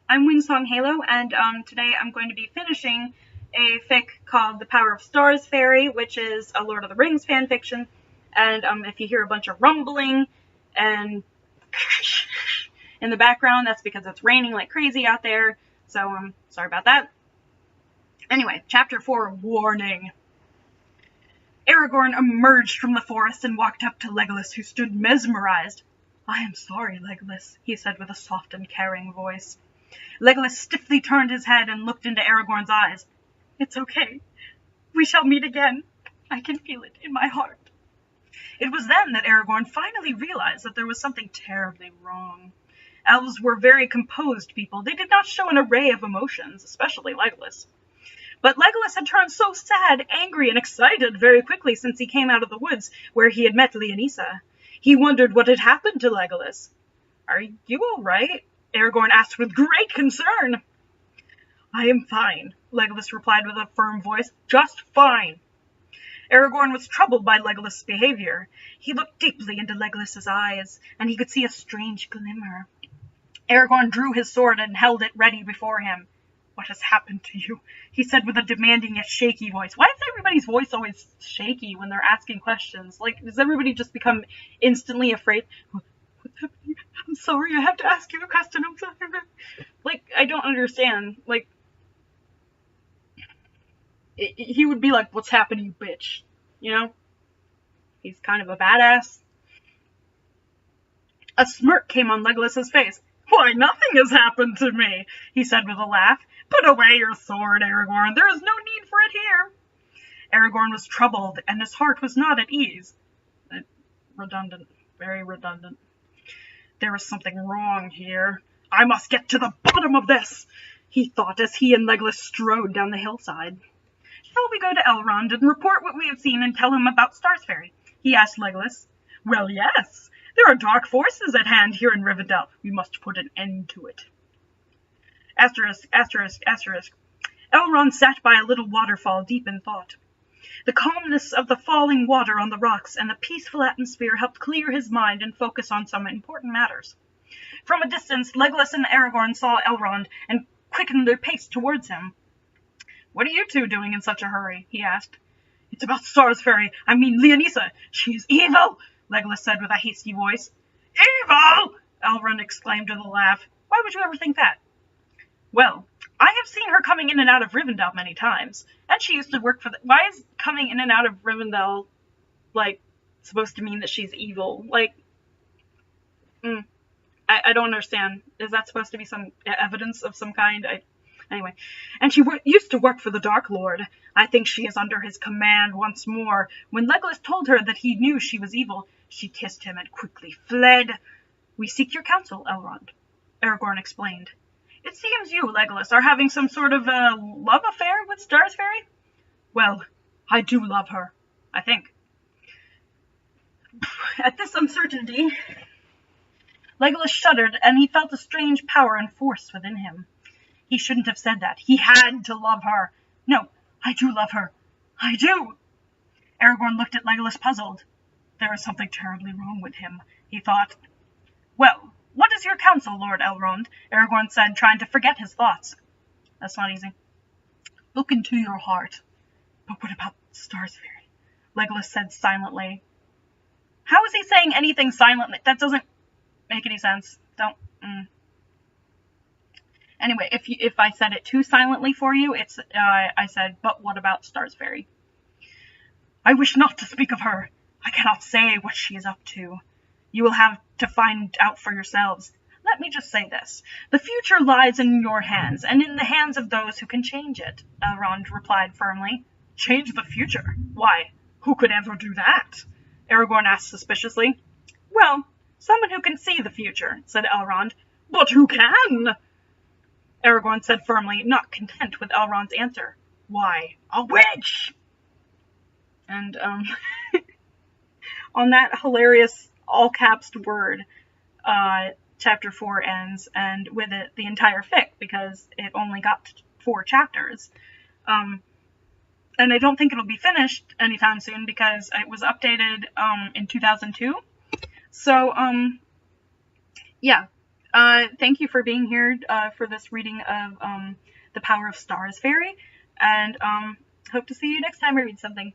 I'm Winsong Halo, and today I'm going to be finishing a fic called The Power of Starsfairy, which is a Lord of the Rings fanfiction. And if you hear a bunch of rumbling and in the background, that's because it's raining like crazy out there. So sorry about that. Anyway, Chapter 4, Warning. Aragorn emerged from the forest and walked up to Legolas, who stood mesmerized. "I am sorry, Legolas," he said with a soft and caring voice. Legolas stiffly turned his head and looked into Aragorn's eyes. "It's okay. We shall meet again. I can feel it in my heart." It was then that Aragorn finally realized that there was something terribly wrong. Elves were very composed people. They did not show an array of emotions, especially Legolas. But Legolas had turned so sad, angry, and excited very quickly since he came out of the woods where he had met Leonisa. He wondered what had happened to Legolas. "Are you all right?" Aragorn asked with great concern. "I am fine," Legolas replied with a firm voice. "Just fine." Aragorn was troubled by Legolas' behavior. He looked deeply into Legolas' eyes, and he could see a strange glimmer. Aragorn drew his sword and held it ready before him. "What has happened to you?" he said with a demanding yet shaky voice. Why is everybody's voice always shaky when they're asking questions? Like, does everybody just become instantly afraid? "What's happening? I'm sorry, I have to ask you a question. I'm sorry." Like, I don't understand. Like, he would be like, "What's happening, bitch?" You know? He's kind of a badass. A smirk came on Legolas's face. "Why, nothing has happened to me," he said with a laugh. "Put away your sword, Aragorn. There is no need for it here." Aragorn was troubled, and his heart was not at ease. Redundant. Very redundant. There is something wrong here. "I must get to the bottom of this," he thought as he and Legolas strode down the hillside. "Shall we go to Elrond and report what we have seen and tell him about Starsfairy?" he asked Legolas. "Well, yes. There are dark forces at hand here in Rivendell. We must put an end to it." Asterisk, asterisk, asterisk. Elrond sat by a little waterfall deep in thought. The calmness of the falling water on the rocks and the peaceful atmosphere helped clear his mind and focus on some important matters. From a distance, Legolas and Aragorn saw Elrond and quickened their pace towards him. "What are you two doing in such a hurry?" he asked. "It's about Starsfairy. I mean Leonisa. She is evil," Legolas said with a hasty voice. "Evil!" Elrond exclaimed with a laugh. "Why would you ever think that?" "Well, I have seen her coming in and out of Rivendell many times, and she used to work for the— Why is coming in and out of Rivendell, like, supposed to mean that she's evil? Like, I don't understand. Is that supposed to be some evidence of some kind? Anyway, and she used to work for the Dark Lord. I think she is under his command once more. When Legolas told her that he knew she was evil, she kissed him and quickly fled. We seek your counsel, Elrond," Aragorn explained. "It seems you, Legolas, are having some sort of a love affair with Starsfairy?" "Well, I do love her, I think." At this uncertainty, Legolas shuddered, and he felt a strange power and force within him. He shouldn't have said that. He had to love her. "No, I do love her. I do." Aragorn looked at Legolas puzzled. There is something terribly wrong with him, he thought. "Well, what is your counsel, Lord Elrond?" Aragorn said, trying to forget his thoughts. "That's not easy." "Look into your heart." "But what about Starsfairy?" Legolas said silently. How is he saying anything silently? That doesn't make any sense. Don't. Anyway, if I said it too silently for you, it's I said, "But what about Starsfairy?" "I wish not to speak of her. I cannot say what she is up to. You will have to find out for yourselves. Let me just say this. The future lies in your hands, and in the hands of those who can change it," Elrond replied firmly. "Change the future? Why, who could ever do that?" Aragorn asked suspiciously. "Well, someone who can see the future," said Elrond. "But who can?" Aragorn said firmly, not content with Elrond's answer. "Why, a witch!" And, on that hilarious all-capsed word, Chapter 4 ends, and with it, the entire fic, because it only got 4 chapters. And I don't think it'll be finished anytime soon, because it was updated, in 2002. So, yeah. Thank you for being here for this reading of The Power of Starsfairy, and hope to see you next time I read something.